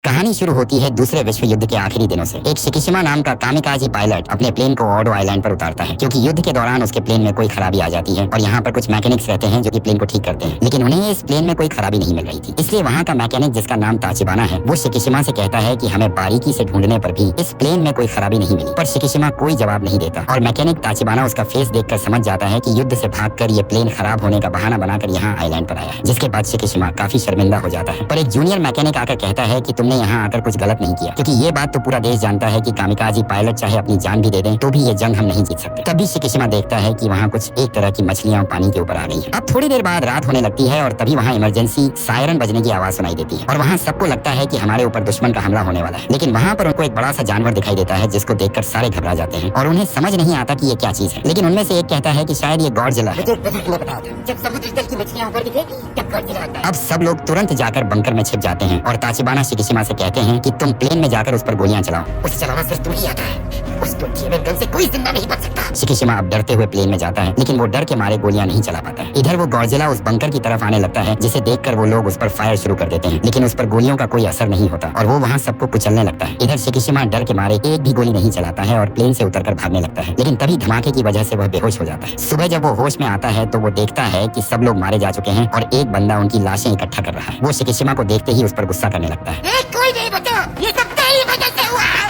कहानी शुरू होती है दूसरे विश्व युद्ध के आखिरी दिनों से। एक शिकिशिमा नाम का कामिकाजी पायलट अपने प्लेन को ऑडो आइलैंड पर उतारता है क्योंकि युद्ध के दौरान उसके प्लेन में कोई खराबी आ जाती है और यहाँ पर कुछ मैकेनिक्स रहते हैं जो कि प्लेन को ठीक करते हैं, लेकिन उन्हें इस प्लेन में कोई खराबी नहीं मिल रही थी। इसलिए वहाँ का मैकेनिक जिसका नाम ताचिबाना है वो शिकिशिमा से कहता है कि हमें बारीकी से ढूंढने पर भी इस प्लेन में कोई खराबी नहीं मिली, पर शिकिशिमा कोई जवाब नहीं देता और मैकेनिक ताचिबाना उसका फेस देखकर समझ जाता है कि युद्ध से भागकर ये प्लेन खराब होने का बहाना बनाकर यहाँ आइलैंड पर आया है, जिसके बाद शिकिशिमा काफी शर्मिंदा हो जाता है। पर एक जूनियर मैकेनिक आकर कहता है कि तुमने यहाँ आकर कुछ गलत नहीं किया, क्योंकि ये बात तो पूरा देश जानता है कि कामिकाजी पायलट चाहे अपनी जान भी दे दें तो भी ये जंग हम नहीं जीत सकते। तभी शिकिशिमा देखता है कि वहाँ कुछ एक तरह की मछलियाँ पानी के ऊपर आ गई हैं। अब थोड़ी देर बाद रात होने लगती है और तभी वहाँ इमरजेंसी सायरन बजने की आवाज सुनाई देती है और वहाँ सबको लगता है कि हमारे ऊपर दुश्मन का हमला होने वाला है, लेकिन वहाँ पर उनको एक बड़ा सा जानवर दिखाई देता है जिसको देखकर सारे घबरा जाते हैं और उन्हें समझ नहीं आता कि ये क्या चीज है। लेकिन उनमें से एक कहता है कि शायद ये गॉडजिला है। अब सब लोग तुरंत जाकर बंकर में छिप जाते हैं और ताचिबाना शिकिशिमा से कहते हैं कि तुम प्लेन में जाकर उस पर गोलियां चलाओ, उसे चलाना सिर्फ तुम ही आता है, उस गन से कोई जिंदा नहीं बच सकता। शिकिशिमा अब डरते हुए प्लेन में जाता है, लेकिन वो डर के मारे गोलियां नहीं चला पाता है। इधर वो गॉडजिला उस बंकर की तरफ आने लगता है, जिसे देखकर वो लोग उस पर फायर शुरू कर देते हैं, लेकिन उस पर गोलियों का कोई असर नहीं होता और वो वहाँ सबको कुचलने लगता है। इधर शिकिशिमा डर के मारे एक भी गोली नहीं चलाता है और प्लेन से उतरकर भागने लगता है, लेकिन तभी धमाके की वजह से वह बेहोश हो जाता है। सुबह जब वो होश में आता है तो वो देखता है कि सब लोग मारे जा चुके हैं और एक बंदा उनकी लाशें इकट्ठा कर रहा है। वो शिकिशिमा को देखते ही उस पर गुस्सा करने लगता है। कोई नहीं बचा, ये सब तेरी वजह से हुआ है।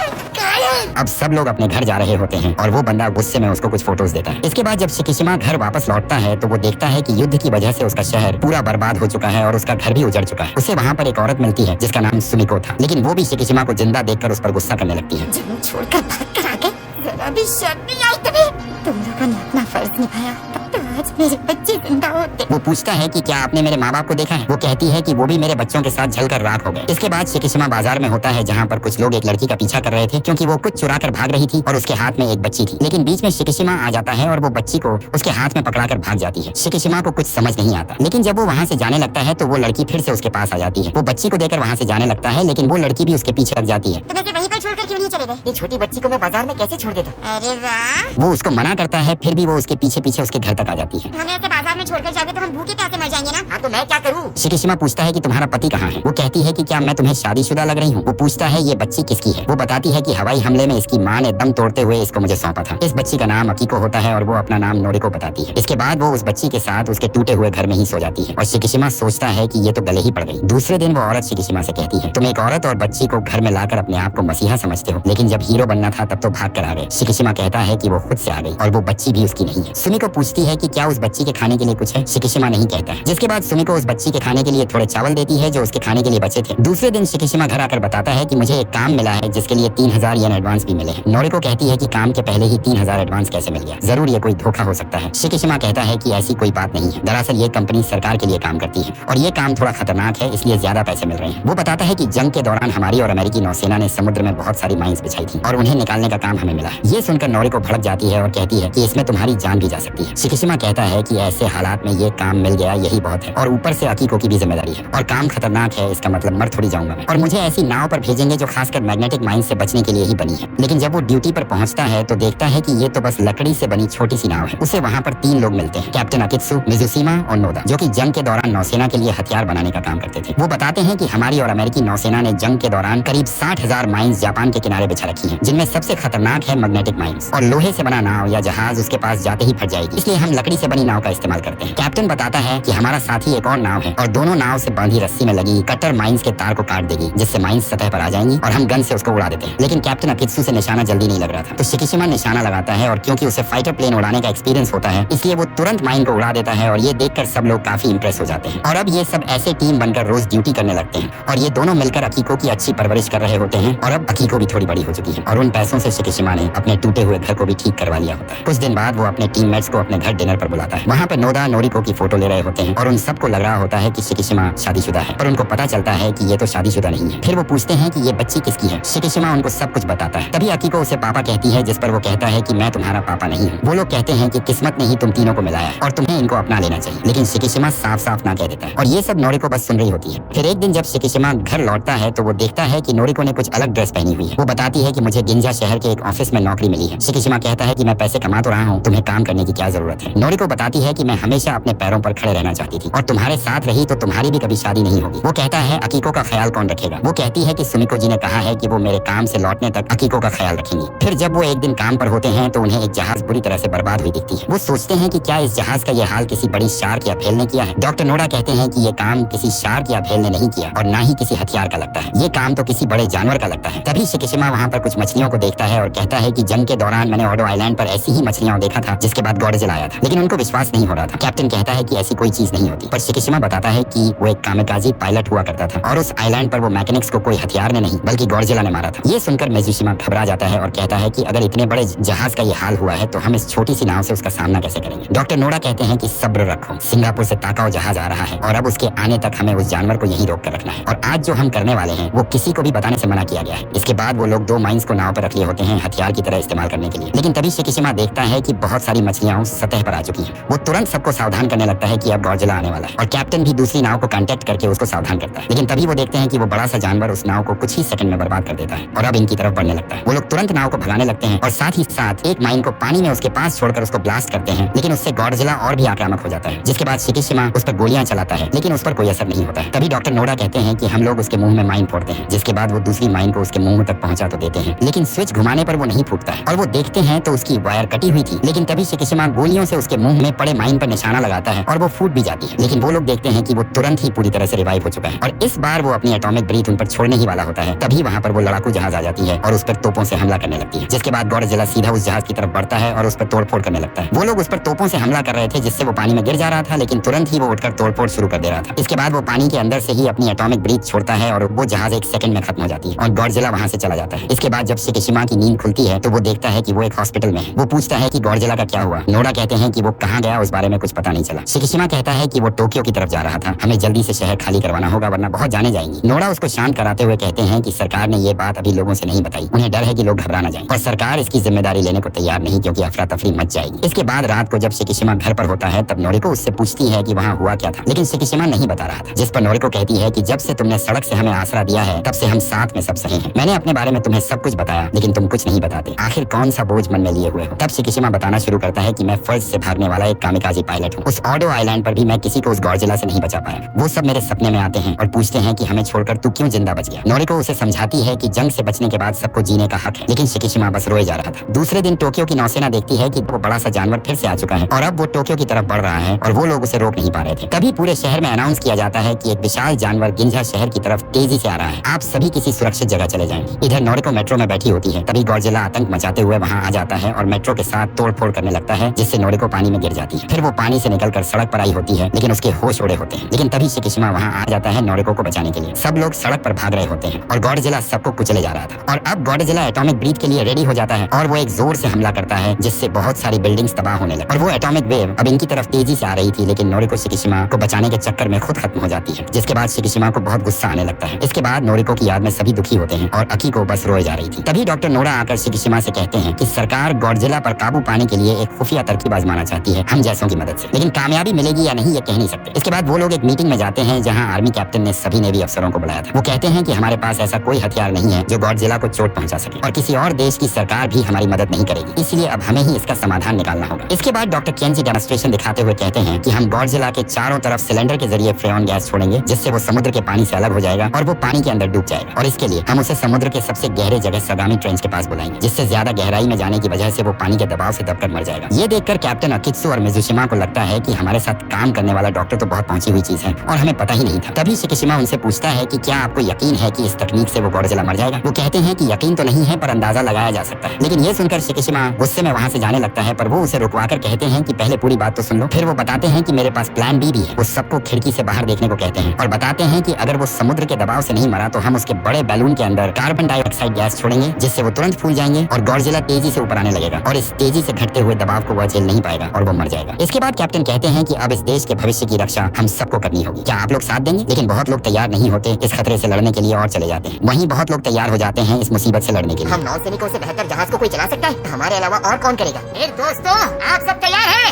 अब सब लोग अपने घर जा रहे होते हैं और वो बंदा गुस्से में उसको कुछ फोटोज देता है। इसके बाद जब शिकिशिमा घर वापस लौटता है तो वो देखता है कि युद्ध की वजह से उसका शहर पूरा बर्बाद हो चुका है और उसका घर भी उजड़ चुका है। उसे वहाँ पर एक औरत मिलती है जिसका नाम सुमिको था, लेकिन वो भी शिकिशिमा को जिंदा देखकर उस पर गुस्सा करने लगती है। छोड़कर भाग कर आगे, जरा भी शर्म नहीं आई तुम्हें? तुम लोगों ने अपना फर्ज निभाया, तो आज मेरे बच्चे जिंदा होते। वो पूछता है कि क्या आपने मेरे माँ बाप को देखा है? वो कहती है कि वो भी मेरे बच्चों के साथ जलकर राख हो गए। इसके बाद शिकिशिमा बाजार में होता है जहाँ पर कुछ लोग एक लड़की का पीछा कर रहे थे क्योंकि वो कुछ चुरा कर भाग रही थी और उसके हाथ में एक बच्ची थी, लेकिन बीच में शिकिशिमा आ जाता है और वो बच्ची को उसके हाथ में पकड़ाकर भाग जाती है। शिकिशिमा को कुछ समझ नहीं आता, लेकिन जब वो वहाँ से जाने लगता है तो वो लड़की फिर से उसके पास आ जाती है। वो बच्ची को देकर वहाँ से जाने लगता है, लेकिन वो लड़की भी उसके पीछे लग जाती है। वहीं पर छोड़कर क्यों नहीं चले गए? ये छोटी बच्ची को मैं बाजार में कैसे छोड़ देता? अरे वाह! वो उसको मना करता है, फिर भी वो उसके पीछे पीछे उसके घर तक आ जाती है। हमें ऐसे बाजार में छोड़कर जाओगे तो हम भूखे प्यासे मर जाएंगे ना। हाँ तो मैं क्या करूँ? शिकिशिमा पूछता है कि तुम्हारा पति कहाँ है? वो कहती है कि क्या मैं तुम्हें शादीशुदा लग रही हूँ? वो पूछता है ये बच्ची किसकी है? वो बताती है कि हवाई हमले में इसकी माँ ने दम तोड़ते हुए इसको मुझे सौंपा था। इस बच्ची का नाम अकीको होता है और वो अपना नाम नोरिको बताती है। इसके बाद वो उस बच्ची के साथ उसके टूटे हुए घर में ही सो जाती है और शिकिशिमा सोचता है कि ये तो गले ही पड़ गई। दूसरे दिन वो औरत शिकिशिमा से कहती है, तुम एक औरत और बच्ची को घर में लाकर अपने आप को मसीहा समझते हो, लेकिन जब हीरो बनना था तब तो भाग कर आ गए। शिकिशिमा कहता है कि वो खुद से आ गई और वो बच्ची भी उसकी नहीं है। सुमिको पूछती है कि क्या उस बच्ची के खाने के लिए कुछ है? शिकिशिमा नहीं कहता है। जिसके बाद सुमिको उस बच्ची के खाने के लिए थोड़े चावल देती है जो उसके खाने के लिए बचे थे। दूसरे दिन शिकिशिमा घर आकर बताता है कि मुझे एक काम मिला है जिसके लिए 3000 येन एडवांस भी मिले हैं। नोरिको कहती है कि काम के पहले ही 3000 एडवांस कैसे मिल गया? जरूर ये कोई धोखा हो सकता है। शिकिशिमा कहता है कि ऐसी कोई बात नहीं है, दरअसल ये कंपनी सरकार के लिए काम करती है और ये काम थोड़ा खतरनाक है, इसलिए ज्यादा पैसे मिल रहे हैं। वो बताता है कि जंग के दौरान हमारी और अमेरिकी नौसेना ने समुद्र में बहुत सारी माइंस बिछाई थी और उन्हें निकालने का काम हमें मिला है। ये सुनकर नोरिको भड़क जाती है और कहती है कि इसमें तुम्हारी जान भी जा सकती है। शिकिशिमा कहता है कि ऐसे हालात में ये काम मिल गया यही बहुत है और ऊपर से अकीको की भी जिम्मेदारी है और काम खतरनाक है, इसका मतलब मर थोड़ी जाऊंगा मैं, और मुझे ऐसी नाव पर भेजेंगे जो खासकर मैग्नेटिक माइन से बचने के लिए ही बनी है। लेकिन जब वो ड्यूटी पर पहुंचता है तो देखता है कि ये तो बस लकड़ी से बनी छोटी सी नाव है। उसे वहाँ पर 3 लोग मिलते हैं, कैप्टन अकित्सु, मिजुशिमा और नोदा, जो कि जंग के दौरान नौसेना के लिए हथियार बनाने का काम करते थे। वो बताते हैं कि हमारी और अमेरिकी नौसेना ने जंग के दौरान करीब 60,000 माइंस जापान के किनारे बिछा रखी है, जिनमें सबसे खतरनाक है मैग्नेटिक माइंस, और लोहे से बना नाव या जहाज उसके पास जाते ही फट जाएगी, इसलिए हम लकड़ी से बनी नाव का इस्तेमाल करते हैं। कैप्टन बताता है कि हमारा साथी एक और नाव है और दोनों नाव से बांधी रस्सी में लगी कटर माइंस के तार को काट देगी, जिससे माइंस सतह पर आ जाएंगी और हम गन से उसको उड़ा देते हैं। लेकिन कैप्टन अकित्सु से निशाना जल्दी नहीं लग रहा था, तो शिकिशिमा निशाना लगाता है और क्योंकि उसे फाइटर प्लेन उड़ाने का एक्सपीरियंस होता है इसलिए वो तुरंत माइन को उड़ा देता है और ये देखकर सब लोग काफी इंप्रेस हो जाते हैं। और अब ये सब ऐसे टीम बनकर रोज ड्यूटी करने लगते हैं और ये दोनों मिलकर अकीको की अच्छी परवरिश कर रहे होते हैं और अब अकीको भी थोड़ी बड़ी हो चुकी है और उन पैसों से शिकिशिमा ने अपने टूटे हुए घर को भी ठीक करवा लिया होता है। कुछ दिन बाद वो अपने टीममेट्स को अपने घर डिनर पर बुलाता है। वहाँ पर नोदा नोरिको की फोटो ले रहे होते हैं और उन सबको लग रहा होता है कि शिकिशिमा शादीशुदा है, पर उनको पता चलता है कि ये तो शादीशुदा नहीं है। फिर वो पूछते हैं कि ये बच्ची किसकी है? शिकिशिमा उनको सब कुछ बताता है। तभी अकीको उसे पापा कहती है, जिस पर वो कहता है कि मैं तुम्हारा पापा नहीं हूँ। वो लोग कहते हैं कि किस्मत ने ही तुम तीनों को मिलाया है और तुम्हें इनको अपना लेना चाहिए, लेकिन शिकिशिमा साफ साफ ना कह देता है और ये सब नोरिको बस सुन रही होती है। फिर एक दिन जब शिकिशिमा घर लौटता है तो वो देखता है कि नोरिको ने कुछ अलग ड्रेस पहनी हुई है। वो बताती है कि मुझे गिंजा शहर के एक ऑफिस में नौकरी मिली है। शिकिशिमा कहता है कि मैं पैसे कमा तो रहा हूँ, तुम्हें काम करने की क्या जरूरत है। नोरिको बताती है कि मैं हमेशा अपने पैरों पर खड़े रहना चाहती थी और तुम्हारे साथ रही तो तुम्हारी भी कभी शादी नहीं होगी। वो कहता है अकीको का ख्याल कौन रखेगा। वो कहती है कि सुमिको जी ने कहा है कि वो मेरे काम से लौटने तक अकीको का ख्याल रखेंगी। फिर जब वो एक दिन काम पर होते हैं तो उन्हें एक जहाज बुरी तरह से बर्बाद हुई दिखती है। वो सोचते हैं कि क्या इस जहाज का ये हाल किसी बड़ी शार्क या भेल ने किया है। डॉक्टर नोरा कहते हैं कि ये काम किसी शार्क या भेल ने नहीं किया और ना ही किसी हथियार का लगता है, ये काम तो किसी बड़े जानवर का लगता है। तभी शिकिशिमा वहाँ पर कुछ मछलियों को देखता है और कहता है कि जंग के दौरान मैंने ओडो आइलैंड पर ऐसी ही मछलियां देखा था जिसके बाद गॉडजिला आया था, लेकिन उनको विश्वास नहीं हो रहा था। कैप्टन कहता है कि ऐसी कोई चीज नहीं होती, पर शिकिशिमा बताता है कि वो एक कामिकाजी पायलट हुआ करता था और उस आइलैंड पर वो मैकेनिक्स को कोई हथियार ने नहीं बल्कि गॉडजिला ने मारा था। ये सुनकर मिजुशिमा घबरा जाता है और कहता है कि अगर इतने बड़े जहाज का ये हाल हुआ है तो हम इस छोटी सी नाव से उसका सामना कैसे करेंगे। डॉक्टर नोरा कहते हैं कि सब्र रखो, सिंगापुर से ताकाओ जहाज आ रहा है और अब उसके आने तक हमें उस जानवर को यहीं रोक कर रखना है और आज जो हम करने वाले हैं वो किसी को भी बताने से मना किया गया है। इसके बाद वो लोग 2 माइंस को नाव पर रख लिए होते हैं हथियार की तरह इस्तेमाल करने के लिए, लेकिन तभी शिकिशिमा देखता है कि बहुत सारी मछलियां उस सतह पर आ चुकी हैं। वो तुरंत सबको सावधान करने लगता है कि अब गॉडजिला आने वाला है और कैप्टन भी दूसरी नाव को कांटेक्ट करके उसको सावधान करता है, लेकिन तभी वो देखते हैं कि वो बड़ा सा जानवर उस नाव को कुछ ही सेकंड में बर्बाद कर देता है और अब इनकी तरफ बढ़ने लगता है। वो लोग तुरंत नाव को भगाने लगते हैं और साथ ही साथ एक माइन को पानी में उसके पास छोड़कर उसको ब्लास्ट करते हैं, लेकिन उससे गॉडजिला और भी आक्रामक हो जाता है, जिसके बाद शिकिशिमा उस पर गोलियां चलाता है लेकिन उस पर कोई असर नहीं होता है। तभी डॉक्टर नोरा कहते हैं कि हम लोग उसके मुंह में माइन फोड़ते हैं, जिसके बाद वो दूसरी माइन को उसके मुंह तक पहुंचा तो देते हैं, लेकिन स्विच घुमाने पर वो नहीं फूटता है और वो देखते हैं तो उसकी वायर कटी हुई थी, लेकिन तभी शिकिशिमा गोलियों से उसके मुंह में पड़े माइन पर निशाना लगाता है और वो फूट भी जाती है, लेकिन वो लोग देखते हैं कि वो तुरंत ही पूरी तरह से रिवाइव हो चुका है और इस बार वो अपनी एटॉमिक ब्रीथ उन पर छोड़ने ही वाला होता है। तभी वहाँ पर वो लड़ाकू जहाज आ जाती है और उस पर तोपों से हमला करने लगती है, जिसके बाद गॉडजिला सीधा उस जहाज की तरफ बढ़ता है और उस पर तोड़फोड़ करने लगता है। वो लोग उस पर तोपों से हमला कर रहे थे जिससे वो पानी में गिर जा रहा था, लेकिन तुरंत ही वो उठकर तोड़फोड़ शुरू कर दे रहा था। इसके बाद वो पानी के अंदर से ही अपनी एटॉमिक ब्रीथ छोड़ता है और वो जहाज एक सेकंड में खत्म हो जाती है और गॉडजिला वहाँ से चला जाता है। इसके बाद जब शिकिशिमा की नींद खुलती है तो वो देखता है कि वो एक हॉस्पिटल में है। वो पूछता है कि गॉडजिला का क्या हुआ। नोरा कहते हैं कि वो कहाँ गया उस बारे में कुछ पता नहीं चला। शिकिशिमा कहता है कि वो टोक्यो की तरफ जा रहा था, हमें जल्दी से शहर खाली करवाना होगा वरना बहुत जाने जाएंगी। नोरा उसको शांत कराते हुए कहते हैं कि सरकार ने ये बात अभी लोगों से नहीं बताई, उन्हें डर है कि लोग घबरा न जाएं और सरकार इसकी जिम्मेदारी लेने को तैयार नहीं क्योंकि अफरा तफरी मच जाएगी। इसके बाद रात को जब शिकिशिमा घर पर होता है तब नोरिको उससे पूछती है कि वहाँ हुआ क्या था, लेकिन शिकिशिमा नहीं बता रहा था, जिस पर नोरिको कहती है कि जब से तुमने सड़क से हमें आसरा दिया है तब से हम साथ में सब सही हैं। मैंने अपने बारे में तुम्हें सब कुछ बताया लेकिन तुम कुछ नहीं बताते, आखिर कौन सा बोझ मन में लिए हुए हो। तब शिकिशिमा बताना शुरू करता है कि मैं फर्ज से भागने वाला एक कामिकाजी पायलट हूँ। उस ऑडो आइलैंड पर भी मैं किसी को उस गॉडजिला से नहीं बचा पाया। वो सब मेरे सपने में आते हैं और पूछते हैं कि हमें छोड़कर तू क्यों जिंदा बच गया। नोरिको उसे समझाती है कि जंग से बचने के बाद सबको जीने का हक है, लेकिन शिकिशिमा बस रोए जा रहा था। दूसरे दिन टोक्यो की नौसेना देखती है कि वो बड़ा सा जानवर फिर से आ चुका है और अब वो टोक्यो की तरफ बढ़ रहा है और वो लोग उसे रोक नहीं पा रहे थे। तभी पूरे शहर में अनाउंस किया जाता है कि एक विशाल जानवर गिंजा शहर की तरफ तेजी से आ रहा है, आप सभी किसी सुरक्षित जगह चले जाएं। इधर नोरिको मेट्रो में बैठी होती है, तभी गॉडजिला आतंक मचाते हुए वहाँ आ जाता है और मेट्रो के साथ तोड़फोड़ करने लगता है, जिससे नोरिको पानी में गिर जाती है। फिर वो पानी से निकलकर सड़क पर आई होती है लेकिन उसके होश उड़े होते हैं, लेकिन तभी शिकिशिमा वहाँ आ जाता है नोरिको को बचाने के लिए। सब लोग सड़क पर भाग रहे होते हैं और गॉडजिला सबको कुचले जा रहा था और अब गॉडजिला एटॉमिक ब्रीथ के लिए रेडी हो जाता है और वो एक जोर से हमला करता है जिससे बहुत सारी बिल्डिंग्स तबाह होने लगी और वो एटॉमिक वेव अब इनकी तरफ तेजी से आ रही थी, लेकिन नोरिको शिकिशिमा को बचाने के चक्कर में खुद खत्म हो जाती है, जिसके बाद शिकिशिमा को बहुत गुस्सा आने लगता है। इसके बाद नोरिको की याद में सभी दुखी होते हैं और अकीको बस रोए जा रही थी। तभी डॉक्टर नोरा आकर शिकिशिमा से कहते हैं कि सरकार गॉडजिला पर काबू पाने के लिए एक खुफिया तरकीब आजमाना चाहती है हम जैसों की मदद से, लेकिन कामयाबी मिलेगी या नहीं ये कह नहीं सकते। इसके बाद वो लोग एक मीटिंग में जाते हैं जहाँ आर्मी कैप्टन ने सभी नेवी अफसरों को बुलाया था। वो कहते हैं कि हमारे पास ऐसा कोई हथियार नहीं है जो गॉडजिला को चोट पहुंचा सके और किसी और देश की सरकार भी हमारी मदद नहीं करेगी, इसलिए अब हमें ही इसका समाधान निकालना होगा। इसके बाद डॉक्टर केंजी डेमोन्स्ट्रेशन दिखाते हुए कहते हैं कि हम गॉडजिला के चारों तरफ सिलेंडर के जरिए फ्रेऑन गैस छोड़ेंगे, जिससे वो समुद्र के पानी से अलग हो जाएगा और वो पानी के अंदर डूब जाएगा और इसके लिए हम उसे समुद्र के सबसे गहरे जगह सगामी ट्रेंच के पास बुलाएंगे, जिससे ज्यादा गहराई में जाने की वजह से वो पानी के दबाव से दबकर मर जाएगा। ये देखकर कैप्टन अकित्सु और मिजुशिमा को लगता है कि हमारे साथ काम करने वाला डॉक्टर तो बहुत पहुंची हुई चीज है और हमें पता ही नहीं था। तभी शिकिशिमा उनसे पूछता है कि क्या आपको यकीन है कि इस तकनीक से वो गॉडजिला मर जाएगा। वो कहते हैं कि यकीन तो नहीं है पर अंदाजा लगाया जा सकता है, लेकिन ये सुनकर शिकिशिमा गुस्से में वहाँ से जाने लगता है, पर वो उसे रुकवाकर कहते हैं कि पहले पूरी बात तो सुन लो। फिर वो बताते हैं कि मेरे पास प्लान बी भी है। वो सबको खिड़की से बाहर देखने को कहते हैं और बताते हैं कि अगर वो समुद्र के दबाव से नहीं मरा तो हम उसके बड़े बैलून के अंदर कार्बन डाइऑक्साइड गैस छोड़ेंगे, जिससे वो तुरंत फूल जाएंगे और गॉडजिला तेजी से ऊपर आने लगेगा और इस तेजी से घटते हुए दबाव को वह झेल नहीं पाएगा और वो मर जाएगा। इसके बाद कैप्टन कहते हैं कि अब इस देश के भविष्य की रक्षा हम सबको करनी होगी, क्या आप लोग साथ देंगे। लेकिन बहुत लोग तैयार नहीं होते इस खतरे से लड़ने के लिए और चले जाते हैं। वहीं बहुत लोग तैयार हो जाते हैं इस मुसीबत से लड़ने के लिए। हम नौसैनिकों से बेहतर जहाज को कोई चला सकता है, हमारे अलावा और कौन करेगा। दोस्तों आप सब तैयार हैं?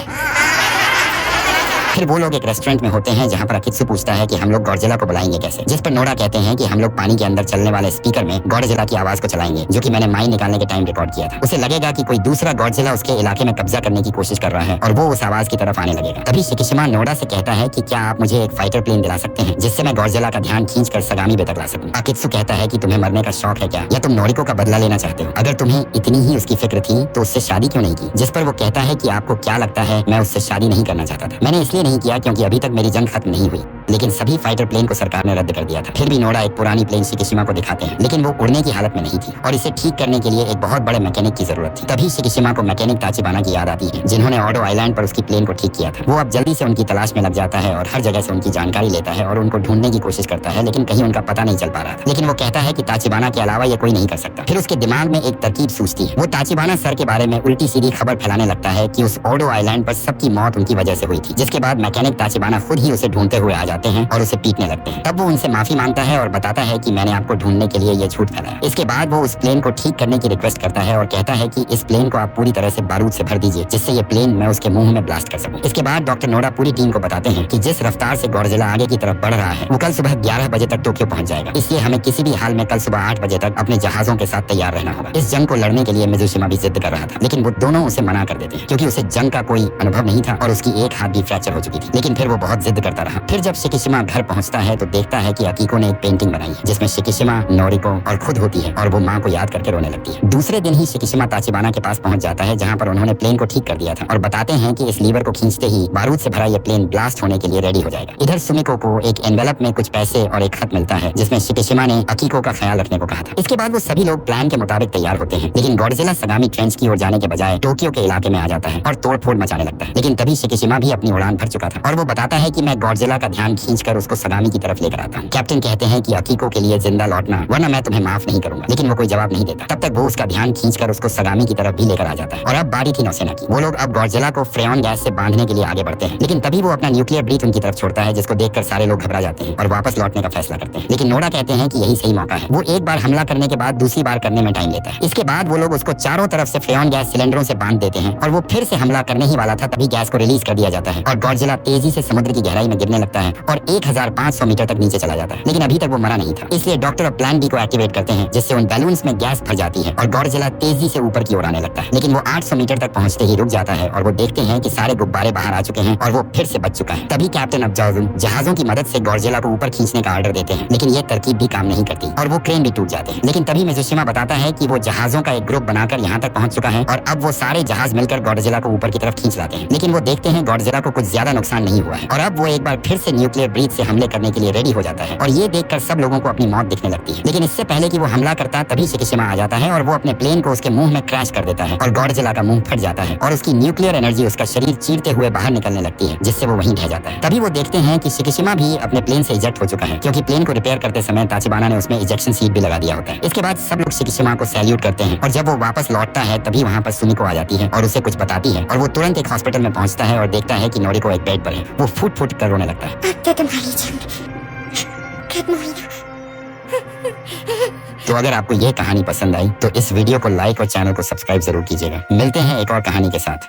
फिर वो लोग एक रेस्टोरेंट में होते हैं जहाँ पर अकित्सु पूछता है कि हम लोग गॉडजिला को बुलाएंगे कैसे, जिस पर नोरा कहते हैं कि हम लोग पानी के अंदर चलने वाले स्पीकर में गॉडजिला की आवाज को चलाएंगे, जो कि मैंने माइन निकालने के टाइम रिकॉर्ड किया था। उसे लगेगा कि कोई दूसरा गॉडजिला उसके इलाके में कब्जा करने की कोशिश कर रहा है और वो उस आवाज की तरफ आने लगेगा। तभी शिकिशिमा नोरा से कहता है कि क्या आप मुझे एक फाइटर प्लेन दिला सकते हैं जिससे मैं गॉडजिला का ध्यान खींचकर सगामी बे तक ला सकूं। अकित्सु कहता है कि तुम्हें मरने का शौक है क्या, या तुम नोरिको का बदला लेना चाहते हो? अगर तुम्हें इतनी ही उसकी फिक्र थी तो उससे शादी क्यों नहीं की? जिस पर वो कहता है कि आपको क्या लगता है मैं उससे शादी नहीं करना चाहता था। मैंने इसलिए नहीं किया क्योंकि अभी तक मेरी जंग खत्म नहीं हुई, लेकिन सभी फाइटर प्लेन को सरकार ने रद्द कर दिया था। फिर भी नोरा एक पुरानी प्लेन शिकिशिमा को दिखाते हैं, लेकिन वो उड़ने की हालत में नहीं थी और इसे ठीक करने के लिए एक बहुत बड़े मैकेनिक की जरूरत थी। तभी शिकिशिमा को मैकेनिक ताचिबाना की याद आती है, जिन्होंने ऑडो आइलैंड पर उसकी प्लेन को ठीक किया था। वो अब जल्दी से उनकी तलाश में लग जाता है और हर जगह से उनकी जानकारी लेता है और उनको ढूंढने की कोशिश करता है, लेकिन कहीं उनका पता नहीं चल पा रहा था। लेकिन वो कहता है कि ताचिबाना के अलावा ये कोई नहीं कर सकता। फिर उसके दिमाग में एक तरकीब सूझती है। वो ताचिबाना सर के बारे में उल्टी सीधी खबर फैलाने लगता है कि उस ऑडो आइलैंड पर सबकी मौत उनकी वजह से हुई थी, जिसके बाद मैकेनिक ताचिबाना खुद ही उसे ढूंढते हुए आ जाते हैं और उसे पीटने लगते हैं। तब वो उनसे माफी मांगता है और बताता है कि मैंने आपको ढूंढने के लिए ये झूठ फैलाया। इसके बाद वो उस प्लेन को ठीक करने की रिक्वेस्ट करता है और कहता है कि इस प्लेन को आप पूरी तरह से बारूद से भर दीजिए, जिससे ये प्लेन मैं उसके मुंह में ब्लास्ट कर सकूं। इसके बाद डॉक्टर नोरा पूरी टीम को बताते हैं कि जिस रफ्तार से गॉडजिला आगे की तरफ बढ़ रहा है वो कल सुबह 11 बजे तक टोक्यो पहुंच जाएगा, इसलिए हमें किसी भी हाल में कल सुबह 8 बजे तक अपने जहाजों के साथ तैयार रहना होगा। इस जंग को लड़ने के लिए मिजुशिमा भी जिद कर रहा था, लेकिन वो दोनों उसे मना कर देते हैं क्योंकि उसे जंग का कोई अनुभव नहीं था और उसकी एक हाथ भी फ्रैक्चर हो चुकी थी। लेकिन फिर वो बहुत जिद करता रहा। फिर जब शिकिशिमा घर पहुंचता है तो देखता है कि अकीको ने एक पेंटिंग बनाई है जिसमें शिकिशिमा, नोरिको और खुद होती है और वो माँ को याद करके रोने लगती है। दूसरे दिन ही शिकिशिमा ताचिबाना के पास पहुंच जाता है जहाँ पर उन्होंने प्लेन को ठीक कर दिया था और बताते हैं कि इस लीवर को खींचते ही बारूद से भरा यह प्लेन ब्लास्ट होने के लिए रेडी हो जाएगा। इधर सुमिको को एक एनवेलप में कुछ पैसे और एक खत मिलता है जिसमें शिकिशिमा ने अकीको का ख्याल रखने को कहा था। इसके बाद वो सभी लोग प्लान के मुताबिक तैयार होते हैं, लेकिन गॉडजिला सगामी ट्रेंच की ओर जाने के बजाय टोक्यो के इलाके में आ जाता है और तोड़फोड़ मचाने लगता है। लेकिन तभी शिकिशिमा भी अपनी उड़ान भर चुका था और वो बताता है कि मैं गॉडजिला का ध्यान खींचकर उसको सगामी की तरफ लेकर आता हूँ। कैप्टन कहते हैं कि अकीको के लिए जिंदा लौटना, वरना मैं तुम्हें माफ नहीं करूंगा। लेकिन वो कोई जवाब नहीं देता। तब तक वो उसका ध्यान खींचकर उसको सगामी की तरफ भी लेकर आ जाता है और अब बारी थी नौसेना की। वो लोग अब गॉडजिला को फ्रेऑन गैस से बांधने के लिए आगे बढ़ते हैं, लेकिन तभी वो अपना न्यूक्लियर ब्रीथ उनकी तरफ छोड़ता है, जिसको देखकर सारे लोग घबरा जाते हैं और वापस लौटने का फैसला करते हैं। लेकिन नोरा कहते हैं कि यही सही मौका है। वो एक बार हमला करने के बाद दूसरी बार करने में टाइम लेता है। इसके बाद वो लोग उसको चारों तरफ से फ्रेऑन गैस सिलेंडरों से बांध देते हैं और वो फिर से हमला करने ही वाला था, तभी गैस को रिलीज कर दिया जाता है और गॉडजिला तेजी से समुद्र की गहराई में गिरने लगता है और 1500 मीटर तक नीचे चला जाता है। लेकिन अभी तक वो मरा नहीं था, इसलिए डॉक्टर अब प्लान बी को एक्टिवेट करते हैं, जिससे उन बैलून्स में गैस भर जाती है और गॉडजिला तेजी से ऊपर की ओर आने लगता है। लेकिन वो 800 मीटर तक पहुंचते ही रुक जाता है और वो देखते हैं कि सारे गुब्बारे बाहर आ चुके हैं और वो फिर से बच चुका है। तभी कैप्टन अब्जाउजुन जहाजों की मदद से गॉडजिला को ऊपर खींचने का ऑर्डर देते हैं, लेकिन ये तरकीब भी काम नहीं करती और वो क्रेन भी टूट जाते हैं। लेकिन तभी मिजुशिमा बताता है कि वो जहाजों का एक ग्रुप बनाकर यहाँ तक पहुंच चुका है और अब वो सारे जहाज मिलकर गॉडजिला को ऊपर की तरफ खींच लाते हैं। लेकिन वो देखते हैं गॉडजिला को कुछ ज्यादा नुकसान नहीं हुआ है और अब वो एक बार फिर से न्यूक्लियर ब्रीथ से हमले करने के लिए रेडी हो जाता है और ये देखकर सब लोगों को अपनी मौत दिखने लगती है। लेकिन इससे पहले कि वो हमला करता तभी शिकिशिमा आ जाता है और वो अपने प्लेन को उसके मुंह में क्रैश कर देता है और गॉडजिला का मुंह फट जाता है और उसकी न्यूक्लियर एनर्जी उसका शरीर चीरते हुए बाहर निकलने लगती है, जिससे वो वहीं ढह जाता है। तभी वो देखते हैं कि शिकिशिमा भी अपने प्लेन से इजेक्ट हो चुका है, क्योंकि प्लेन को रिपेयर करते समय ताचिबाना ने उसमें इजेक्शन सीट भी लगा दिया होता है। इसके बाद सब लोग शिकिशिमा को सैल्यूट करते हैं और जब वो वापस लौटता है तभी वहाँ पर सुमिको आ जाती है और उसे कुछ बताती है और वो तुरंत एक हॉस्पिटल में पहुंचता है और देखता है कि नोरिको एक बेड पर है। वो फुट फुट कर रोने लगता है। अब तो तुम्हारी जंग खत्म हुई ना। तो अगर आपको ये कहानी पसंद आई तो इस वीडियो को लाइक और चैनल को सब्सक्राइब जरूर कीजिएगा। मिलते हैं एक और कहानी के साथ।